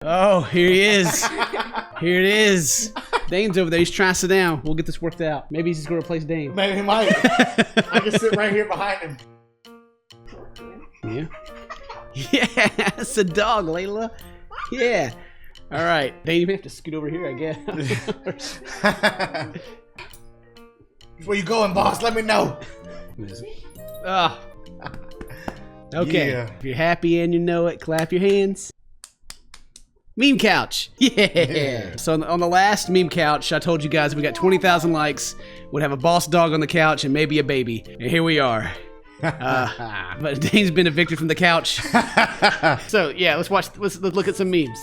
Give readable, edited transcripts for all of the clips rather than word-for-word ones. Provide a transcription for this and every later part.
Oh, here he is. Here it is. Dane's over there. He's trying to sit down. We'll get this worked out. Maybe he's just going to replace Dane. Maybe he might. I can sit right here behind him. Yeah. Yeah, it's a dog, Layla. Yeah. All right. Dane, you may have to scoot over here, I guess. Where you going, boss? Let me know. Oh. Okay. Yeah. If you're happy and you know it, clap your hands. Meme couch. Yeah. So on the last meme couch, I told you guys we got 20,000 likes. We'd have a boss dog on the couch and maybe a baby. And here we are. But Dane's been evicted from the couch. So yeah, let's look at some memes.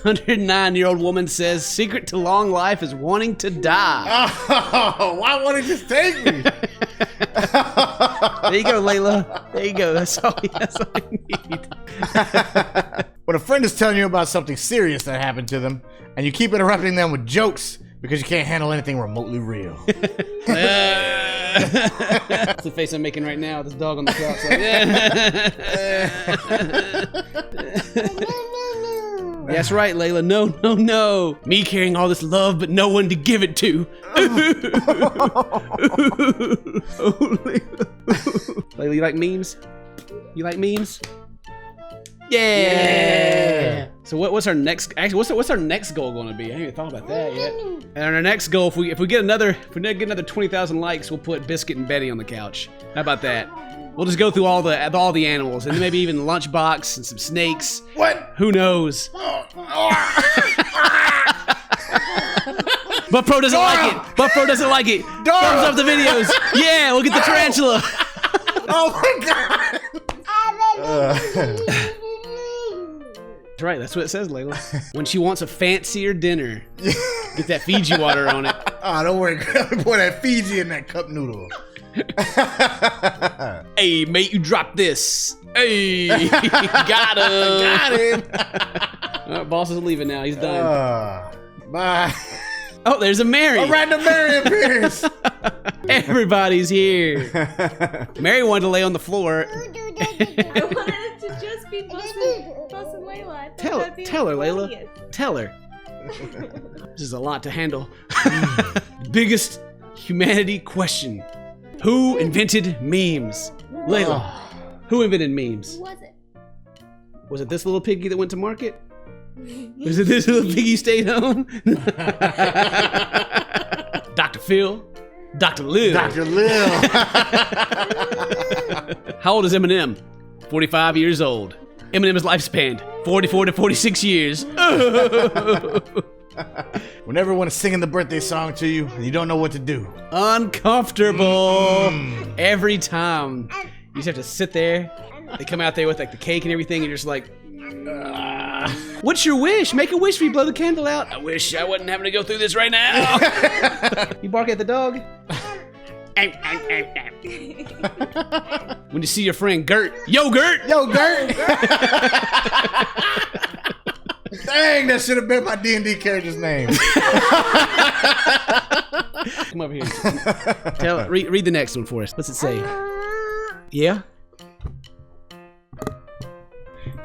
109-year-old woman says secret to long life is wanting to die. Oh, why won't he just take me? There you go, Layla. There you go. That's all I need. When a friend is telling you about something serious that happened to them, and you keep interrupting them with jokes because you can't handle anything remotely real. That's the face I'm making right now. This dog on the couch. Like, that's right, Layla. No. Me carrying all this love, but no one to give it to. Layla, you like memes? You like memes? Yeah. So what's our next? Actually, what's our next goal going to be? I haven't even thought about that yet. And our next goal, if we get another 20,000 likes, we'll put Biscuit and Betty on the couch. How about that? We'll just go through all the animals, and maybe even Lunchbox and some snakes. What? Who knows? But Pro doesn't like it. But Pro doesn't like it. Thumbs up the videos. Yeah, we'll get the tarantula. Oh my god. That's right, that's what it says, Layla. When she wants a fancier dinner, get that Fiji water on it. Oh, don't worry. Pour that Fiji in that cup noodle. Hey, mate, you dropped this. Hey, got him. Got him. Boss is leaving now. He's done. Bye. Oh, there's a Mary. A random Mary appears. Everybody's here. Mary wanted to lay on the floor. I wanted it to just be Boss and Layla. Tell her, Layla. Tell her. This is a lot to handle. Biggest humanity question. Who invented memes? Layla, who invented memes? Who was it? Was it this little piggy that went to market? Was it this little piggy stayed home? Dr. Phil? Dr. Lil? Dr. Lil. How old is Eminem? 45 years old. Eminem's lifespan, 44 to 46 years. When everyone is singing the birthday song to you, and you don't know what to do. Uncomfortable. Every time. You just have to sit there. They come out there with like the cake and everything, and you're just like, what's your wish? Make a wish before you blow the candle out. I wish I wasn't having to go through this right now. You bark at the dog? When you see your friend Gert, yo Gert! Yo, Gert! Dang, that should have been my D&D character's name. Come over here. Read the next one for us. What's it say? Yeah?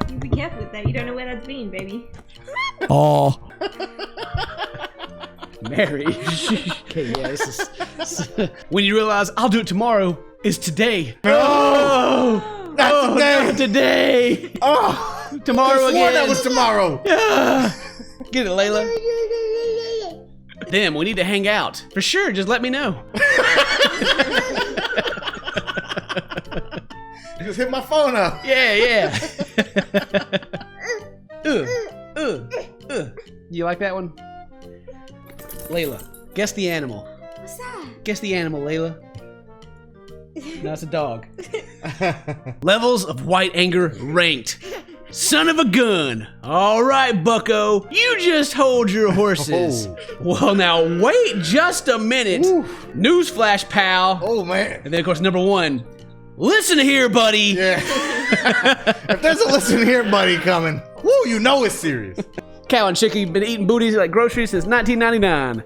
You be careful with that. You don't know where that's been, baby. Oh. Mary. Okay, yeah, this is... When you realize I'll do it tomorrow is today. No! Not today! Not today! Oh! Tomorrow again. That was tomorrow. Get it, Layla. Damn, we need to hang out. For sure, just let me know. Just hit my phone up. Yeah. You like that one? Layla, guess the animal. What's that? Guess the animal, Layla. No, it's a dog. Levels of white anger ranked. Son of a gun. All right, bucko. You just hold your horses. Oh. Well, now wait just a minute. Oof. Newsflash, pal. Oh, man. And then, of course, number one. Listen here, buddy. Yeah. If there's a listen here, buddy, coming, woo, you know it's serious. Cow and Chicky been eating booties like groceries since 1999.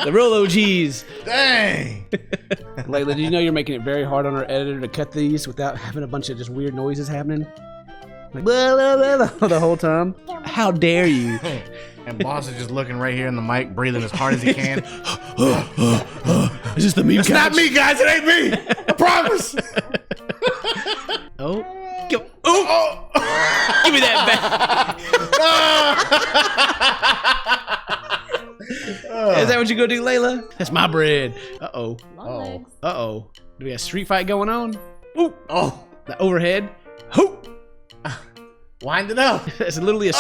The real OGs. Dang. Layla, do you know you're making it very hard on our editor to cut these without having a bunch of just weird noises happening? Like, blah, blah, blah, blah, the whole time. How dare you? And Boss is just looking right here in the mic, breathing as hard as he can. Is this the meme It's not me, guys. It ain't me. I promise. Oh. Give me that back. Is that what you gonna do, Layla? That's my bread. Uh-oh. Long legs. Uh-oh. Do we have a street fight going on? Ooh. Oh. The overhead. Hoop. Wind it up. It's literally a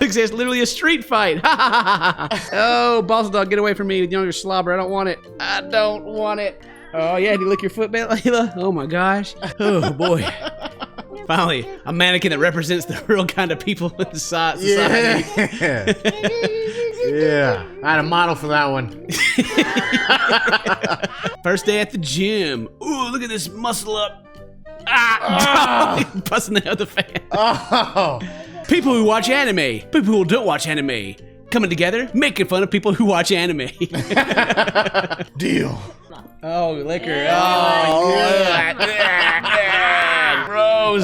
It's literally a street fight. Oh, Boss Dog, get away from me with your slobber. I don't want it. I don't want it. Oh, yeah, did you lick your foot, Layla? Oh, my gosh. Oh, boy. Finally, a mannequin that represents the real kind of people in society. Yeah. Yeah. I had a model for that one. First day at the gym. Ooh, look at this muscle up. Ah! Busting out the fan. Oh. People who watch anime. People who don't watch anime. Coming together, making fun of people who watch anime. Deal. Oh, liquor. Yeah. Oh, yeah. Gross.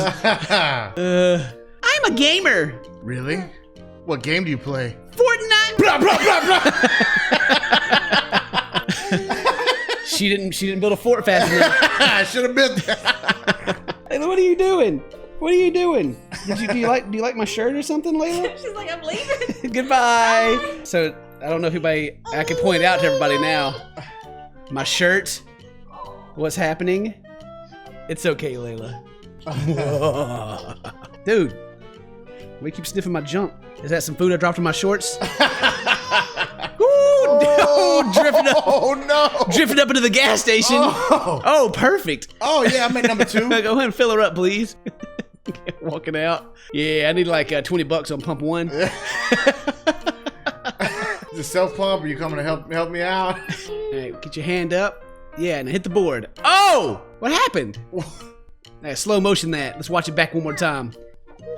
I'm a gamer. Really? What game do you play? Fortnite. Blah, blah, blah, blah. She didn't build a fort fast enough. I should have been there. Layla, what are you doing? What are you doing? Do you like my shirt or something, Layla? She's like, I'm leaving. Goodbye. So I don't know if I can point it out to everybody now. My shirt. What's happening? It's okay, Layla. Dude, why you keep sniffing my junk? Is that some food I dropped in my shorts? Drifting up. Oh no! Drifting up into the gas station. Oh, perfect. Oh yeah, I made number 2. Go ahead and fill her up, please. Walking out. Yeah, I need like $20 on pump 1. Is it self pump? Are you coming to help me out? All right, get your hand up. Yeah, and hit the board. Oh, what happened? Slow motion that. Let's watch it back one more time.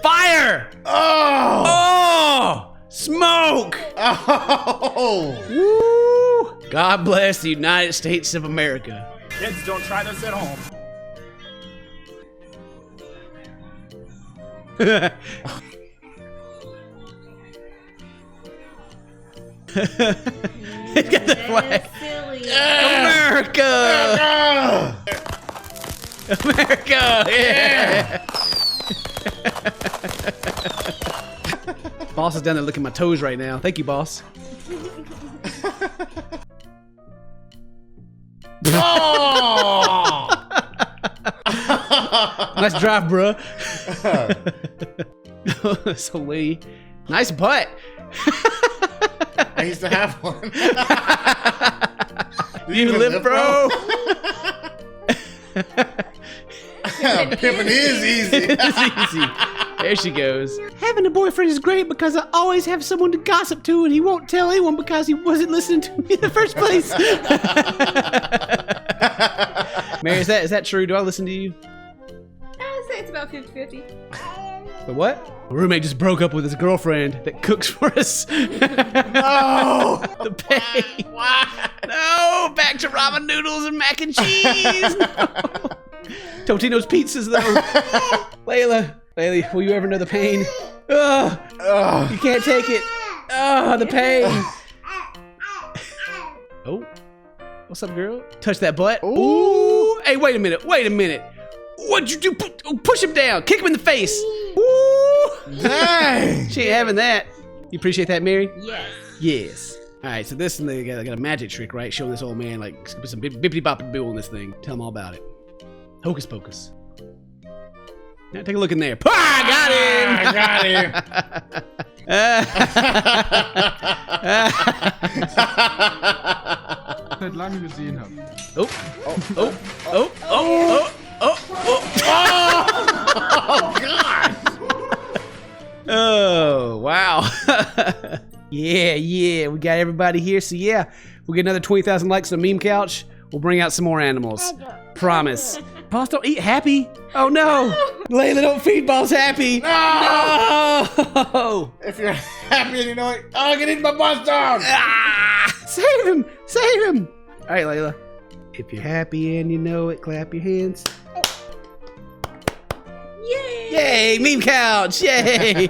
Fire! Oh! Oh! Smoke! Oh! Woo! God bless the United States of America. Kids, don't try this at home. It's got the flag. Silly. America! America! Yeah! Boss is down there licking my toes right now. Thank you, boss. Oh! Nice drive, bruh. So Lee, nice butt. I used to have one. You live, bro? Pimping is easy. It's easy. There she goes. Having a boyfriend is great because I always have someone to gossip to, and he won't tell anyone because he wasn't listening to me in the first place. Mary, is that true? Do I listen to you? I'd say it's about 50-50. But what? My roommate just broke up with his girlfriend that cooks for us. No! The pay. Why? No, back to ramen noodles and mac and cheese. No. Totino's pizzas, though. Layla, will you ever know the pain? Ugh, you can't take it. The pain. Oh, what's up, girl? Touch that butt. Ooh. Hey, wait a minute. What'd you do? Push him down. Kick him in the face. Ooh. Dang! She ain't having that. You appreciate that, Mary? Yes. Yes. All right, so this and they got a magic trick, right? Showing this old man like put some bippity boppity boo on this thing. Tell him all about it. Hocus pocus. Now take a look in there. Got him! I got him. Seit lange gesehen habe. Oh, wow. Yeah, we got everybody here. So yeah, we'll get another 20,000 likes on Meme Couch. We'll bring out some more animals. Promise. Boss, don't eat Happy. Oh no. Layla, don't feed Boss Happy. No. If you're happy and you know it, I can eat my boss dog. Save him. All right, Layla. If you're happy and you know it, clap your hands. Yay! Yay, meme couch! Yay!